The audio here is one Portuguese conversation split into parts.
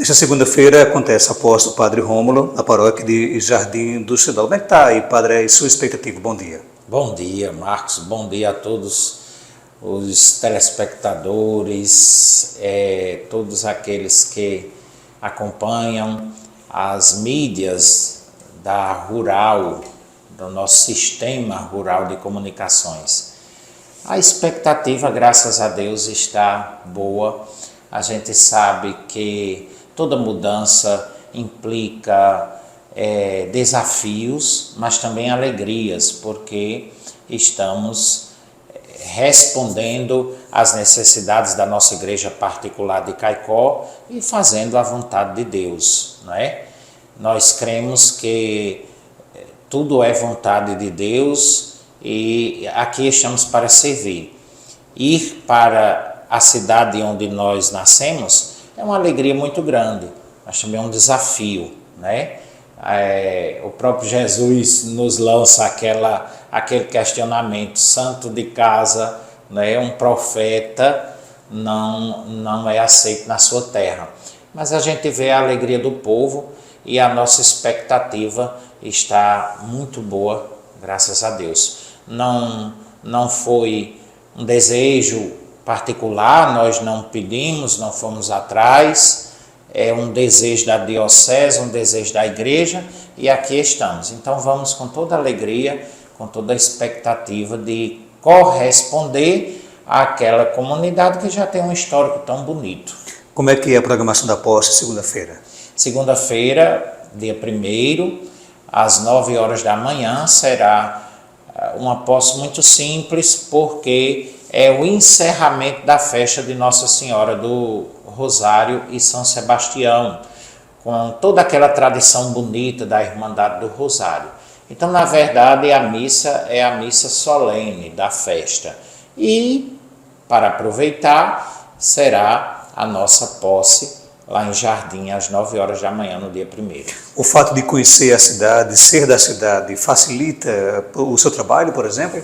Nesta segunda-feira acontece a posse do Padre Rômulo, na paróquia de Jardim do Seridó. Como é que está aí, Padre, a sua expectativa? Bom dia. Bom dia, Marcos. Bom dia a todos os telespectadores, todos aqueles que acompanham as mídias da Rural, do nosso sistema rural de comunicações. A expectativa, graças a Deus, está boa. A gente sabe que toda mudança implica desafios, mas também alegrias, porque estamos respondendo às necessidades da nossa igreja particular de Caicó e fazendo a vontade de Deus, não é? Nós cremos que tudo é vontade de Deus e aqui estamos para servir. Ir para a cidade onde nós nascemos é uma alegria muito grande, mas também é um desafio, né? O próprio Jesus nos lança aquele questionamento: santo de casa, né? Um profeta não é aceito na sua terra. Mas a gente vê a alegria do povo e a nossa expectativa está muito boa, graças a Deus. Não foi um desejo particular, nós não pedimos, não fomos atrás, é um desejo da diocese, um desejo da igreja, e aqui estamos. Então vamos com toda alegria, com toda a expectativa de corresponder àquela comunidade que já tem um histórico tão bonito. Como é que é a programação da posse segunda-feira? Segunda-feira, dia 1º, às 9 horas da manhã, será uma posse muito simples, porque é o encerramento da festa de Nossa Senhora do Rosário e São Sebastião, com toda aquela tradição bonita da Irmandade do Rosário. Então, na verdade, a missa é a missa solene da festa. E, para aproveitar, será a nossa posse lá em Jardim, às 9 horas da manhã, no dia 1º. O fato de conhecer a cidade, ser da cidade, facilita o seu trabalho, por exemplo?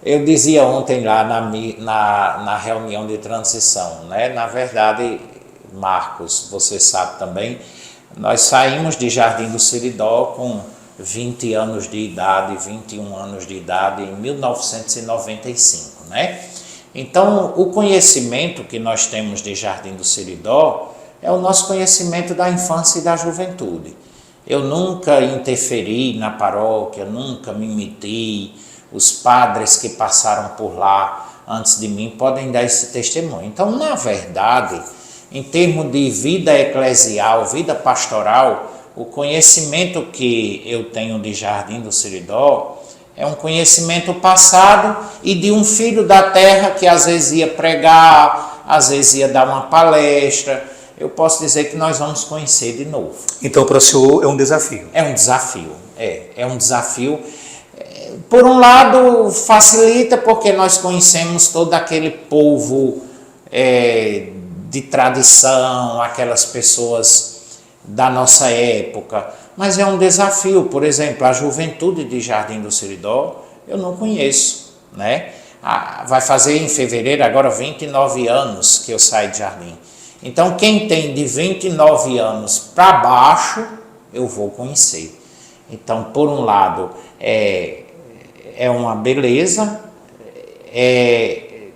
Eu dizia ontem lá na reunião de transição, né? Na verdade, Marcos, você sabe também, nós saímos de Jardim do Seridó com 20 anos de idade, 21 anos de idade, em 1995, né? Então, o conhecimento que nós temos de Jardim do Seridó é o nosso conhecimento da infância e da juventude. Eu nunca interferi na paróquia, nunca me meti. Os padres que passaram por lá antes de mim podem dar esse testemunho. Então, na verdade, em termos de vida eclesial, vida pastoral, o conhecimento que eu tenho de Jardim do Seridó é um conhecimento passado e de um filho da terra que às vezes ia pregar, às vezes ia dar uma palestra. Eu posso dizer que nós vamos conhecer de novo. Então, para o senhor é um desafio? É um desafio, é um desafio. Por um lado, facilita porque nós conhecemos todo aquele povo de tradição, aquelas pessoas da nossa época, mas é um desafio. Por exemplo, a juventude de Jardim do Seridó, eu não conheço, né? Vai fazer em fevereiro agora 29 anos que eu saí de Jardim. Então, quem tem de 29 anos para baixo, eu vou conhecer. Então, por um lado, é uma beleza, é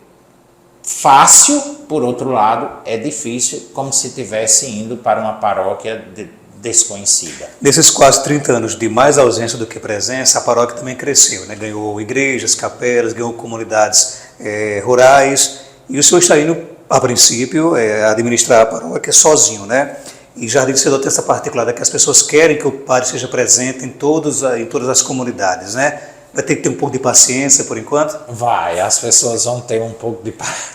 fácil, por outro lado, é difícil, como se estivesse indo para uma paróquia desconhecida. Nesses quase 30 anos de mais ausência do que presença, a paróquia também cresceu, né? Ganhou igrejas, capelas, ganhou comunidades rurais, e o senhor está indo, a princípio, administrar a paróquia sozinho, né? E Jardim do Seridó tem essa particularidade que as pessoas querem que o padre seja presente em todas as comunidades, né? Vai ter que ter um pouco de paciência por enquanto? Vai, as pessoas vão ter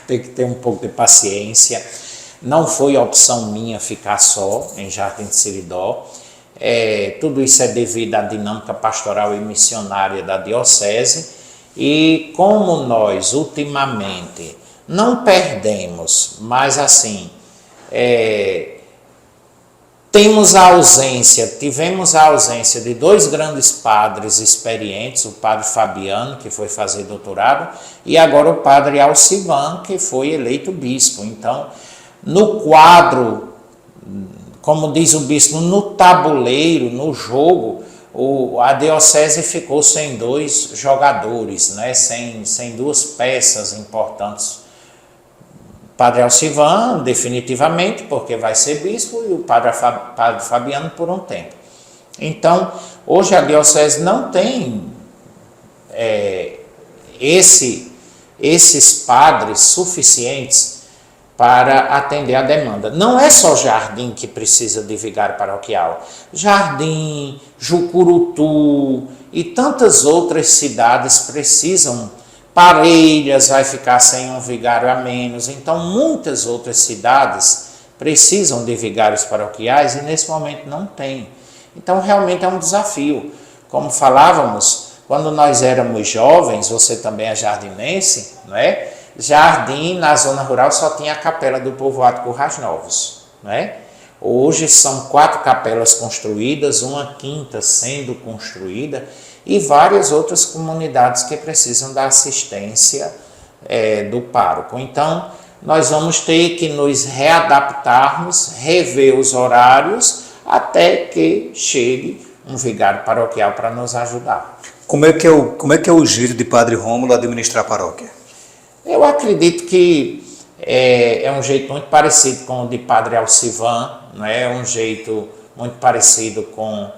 que ter um pouco de paciência. Não foi opção minha ficar só em Jardim do Seridó. Tudo isso é devido à dinâmica pastoral e missionária da diocese. E como nós, ultimamente, não perdemos, mas assim, tivemos a ausência de 2 grandes padres experientes, o padre Fabiano, que foi fazer doutorado, e agora o padre Alcivan, que foi eleito bispo. Então, no quadro, como diz o bispo, no tabuleiro, no jogo, a diocese ficou sem 2 jogadores, né? sem 2 peças importantes. Padre Alcivan, definitivamente, porque vai ser bispo, e o padre Fabiano por um tempo. Então, hoje a diocese não tem esses padres suficientes para atender a demanda. Não é só Jardim que precisa de vigário paroquial. Jardim, Jucurutu e tantas outras cidades precisam. Parelhas vai ficar sem um vigário a menos. Então, muitas outras cidades precisam de vigários paroquiais e nesse momento não tem. Então, realmente é um desafio. Como falávamos, quando nós éramos jovens, você também é jardinense, não é? Jardim, na zona rural, só tinha a capela do povoado Currais Novos, não é? Hoje são 4 capelas construídas, uma 5ª sendo construída e várias outras comunidades que precisam da assistência do pároco. Então, nós vamos ter que nos readaptarmos, rever os horários, até que chegue um vigário paroquial para nos ajudar. Como é que é o jeito de Padre Rômulo administrar a paróquia? Eu acredito que é um jeito muito parecido com o de Padre Alcivan, não é? Um jeito muito parecido com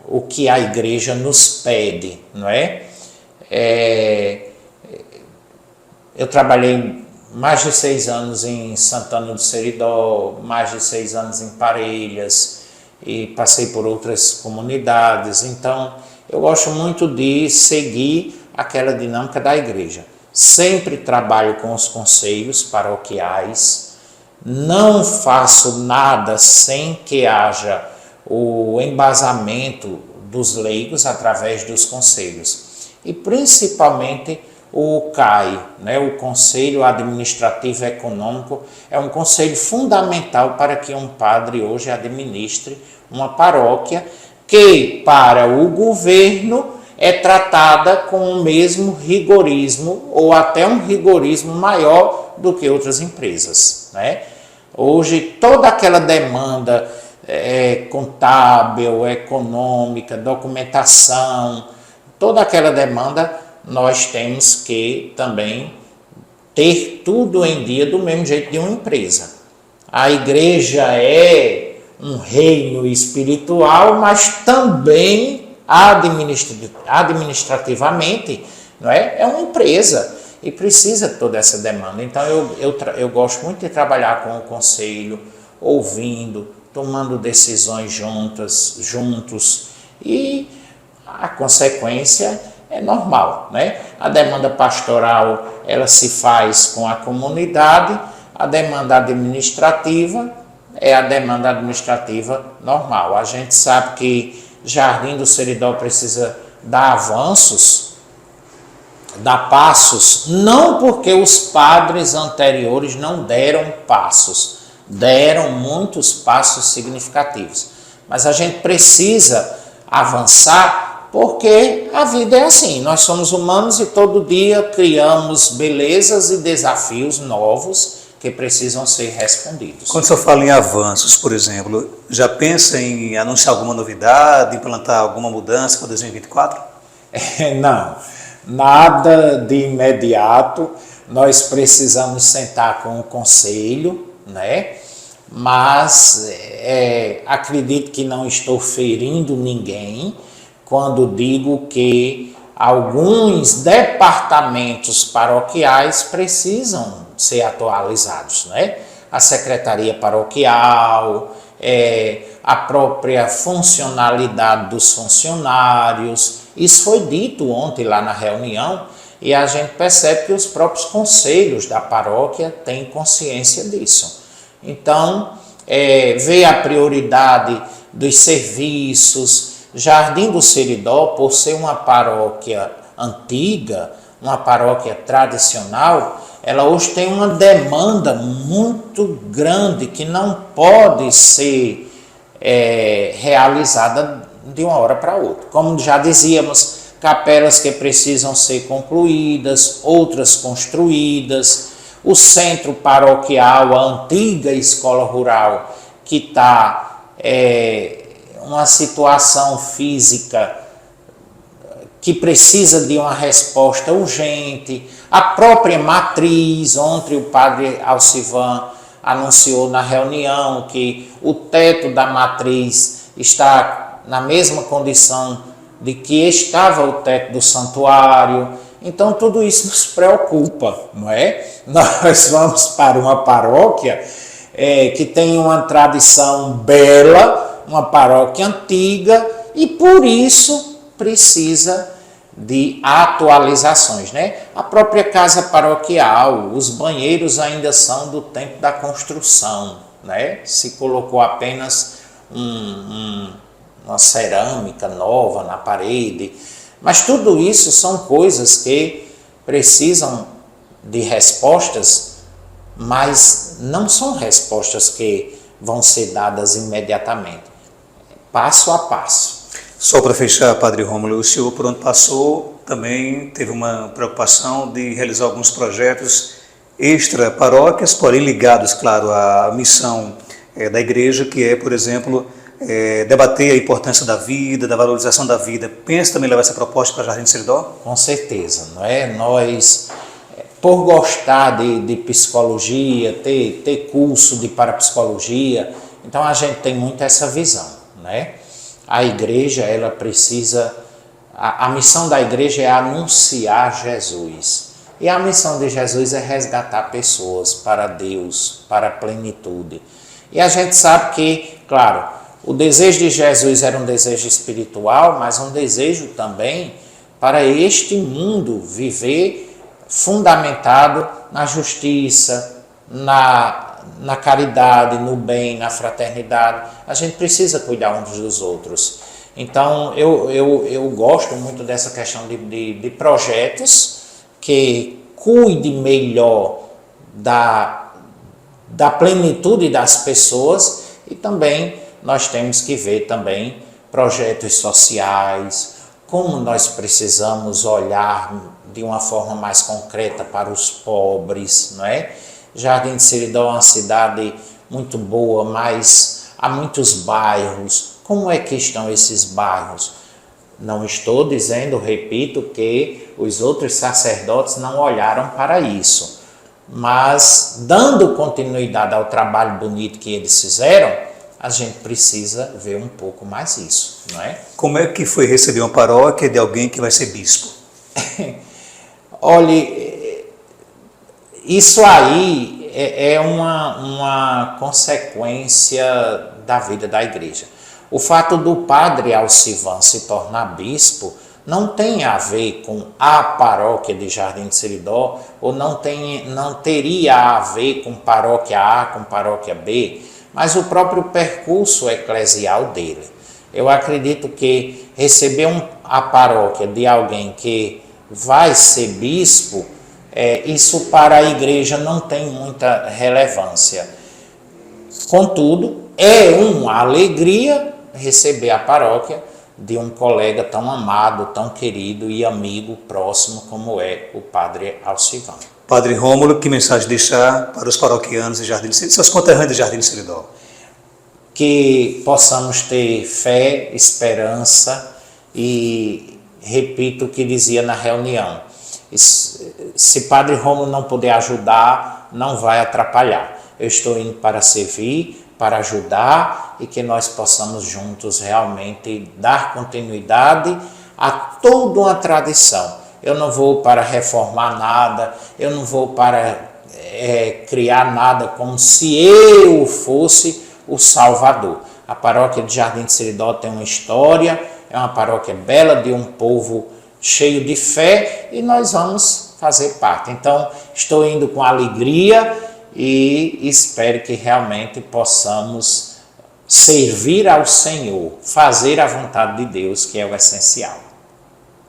o que a igreja nos pede, não é? Eu trabalhei mais de 6 anos em Santana do Seridó, mais de 6 anos em Parelhas e passei por outras comunidades. Então, eu gosto muito de seguir aquela dinâmica da igreja. Sempre trabalho com os conselhos paroquiais, não faço nada sem que haja o embasamento dos leigos através dos conselhos. E principalmente o CAE, né, o Conselho Administrativo Econômico, é um conselho fundamental para que um padre hoje administre uma paróquia que, para o governo, é tratada com o mesmo rigorismo ou até um rigorismo maior do que outras empresas, né? Hoje, toda aquela demanda contábil, econômica, documentação, toda aquela demanda, nós temos que também ter tudo em dia do mesmo jeito de uma empresa. A igreja é um reino espiritual, mas também administrativamente, não é? É uma empresa e precisa de toda essa demanda. Então eu gosto muito de trabalhar com o conselho, ouvindo, tomando decisões juntos e a consequência é normal, né? A demanda pastoral ela se faz com a comunidade, a demanda administrativa é a demanda administrativa normal. A gente sabe que Jardim do Seridó precisa dar avanços, dar passos, não porque os padres anteriores não deram passos, deram muitos passos significativos, mas a gente precisa avançar porque a vida é assim, nós somos humanos e todo dia criamos belezas e desafios novos que precisam ser respondidos. Quando você fala em avanços, por exemplo, já pensa em anunciar alguma novidade, implantar alguma mudança para 2024? Não, nada de imediato. Nós precisamos sentar com o conselho, né? Mas acredito que não estou ferindo ninguém quando digo que alguns departamentos paroquiais precisam ser atualizados, né? A secretaria paroquial, a própria funcionalidade dos funcionários. Isso foi dito ontem lá na reunião e a gente percebe que os próprios conselhos da paróquia têm consciência disso. Então, vê a prioridade dos serviços. Jardim do Seridó, por ser uma paróquia antiga, uma paróquia tradicional, ela hoje tem uma demanda muito grande que não pode ser realizada de uma hora para outra. Como já dizíamos, capelas que precisam ser concluídas, outras construídas, o centro paroquial, a antiga escola rural, que está uma situação física que precisa de uma resposta urgente, a própria matriz. Ontem o padre Alcivan anunciou na reunião que o teto da matriz está na mesma condição de que estava o teto do santuário. Então tudo isso nos preocupa, não é? Nós vamos para uma paróquia que tem uma tradição bela, uma paróquia antiga, e por isso precisa de atualizações, né? A própria casa paroquial, os banheiros ainda são do tempo da construção, né? Se colocou apenas uma cerâmica nova na parede, mas tudo isso são coisas que precisam de respostas, mas não são respostas que vão ser dadas imediatamente, passo a passo. Só para fechar, Padre Rômulo, o senhor, por onde passou, também teve uma preocupação de realizar alguns projetos extra-paróquias, porém ligados, claro, à missão da igreja, que é, por exemplo, debater a importância da vida, da valorização da vida. Pensa também levar essa proposta para Jardim de Seridó? Com certeza, não é? Nós, por gostar de psicologia, ter curso de parapsicologia, então a gente tem muito essa visão, né? A igreja, ela precisa, a missão da igreja é anunciar Jesus. E a missão de Jesus é resgatar pessoas para Deus, para a plenitude. E a gente sabe que, claro, o desejo de Jesus era um desejo espiritual, mas um desejo também para este mundo viver fundamentado na justiça, na caridade, no bem, na fraternidade. A gente precisa cuidar uns dos outros. Então, eu gosto muito dessa questão de projetos que cuidem melhor da plenitude das pessoas, e também nós temos que ver também projetos sociais, como nós precisamos olhar de uma forma mais concreta para os pobres, não é? Jardim de Seridó é uma cidade muito boa, mas há muitos bairros. Como é que estão esses bairros? Não estou dizendo, repito, que os outros sacerdotes não olharam para isso, mas dando continuidade ao trabalho bonito que eles fizeram, a gente precisa ver um pouco mais isso, não é? Como é que foi receber uma paróquia de alguém que vai ser bispo? Olhe, isso aí é uma consequência da vida da igreja. O fato do padre Alcivan se tornar bispo não tem a ver com a paróquia de Jardim de Seridó, ou não teria a ver com paróquia A, com paróquia B, mas o próprio percurso eclesial dele. Eu acredito que receber a paróquia de alguém que vai ser bispo, isso para a igreja não tem muita relevância. Contudo, é uma alegria receber a paróquia de um colega tão amado, tão querido e amigo próximo como é o padre Alcivan. Padre Rômulo, que mensagem deixar para os paroquianos de Jardim de Seridó, seus conterrâneos de Jardim de Seridó? Que possamos ter fé, esperança e, repito o que dizia na reunião, se Padre Rômulo não puder ajudar, não vai atrapalhar. Eu estou indo para servir, para ajudar, e que nós possamos juntos realmente dar continuidade a toda uma tradição. Eu não vou para reformar nada, eu não vou para criar nada como se eu fosse o Salvador. A paróquia de Jardim de Seridó tem uma história, é uma paróquia bela, de um povo cheio de fé, e nós vamos fazer parte. Então, estou indo com alegria e espero que realmente possamos servir ao Senhor, fazer a vontade de Deus, que é o essencial.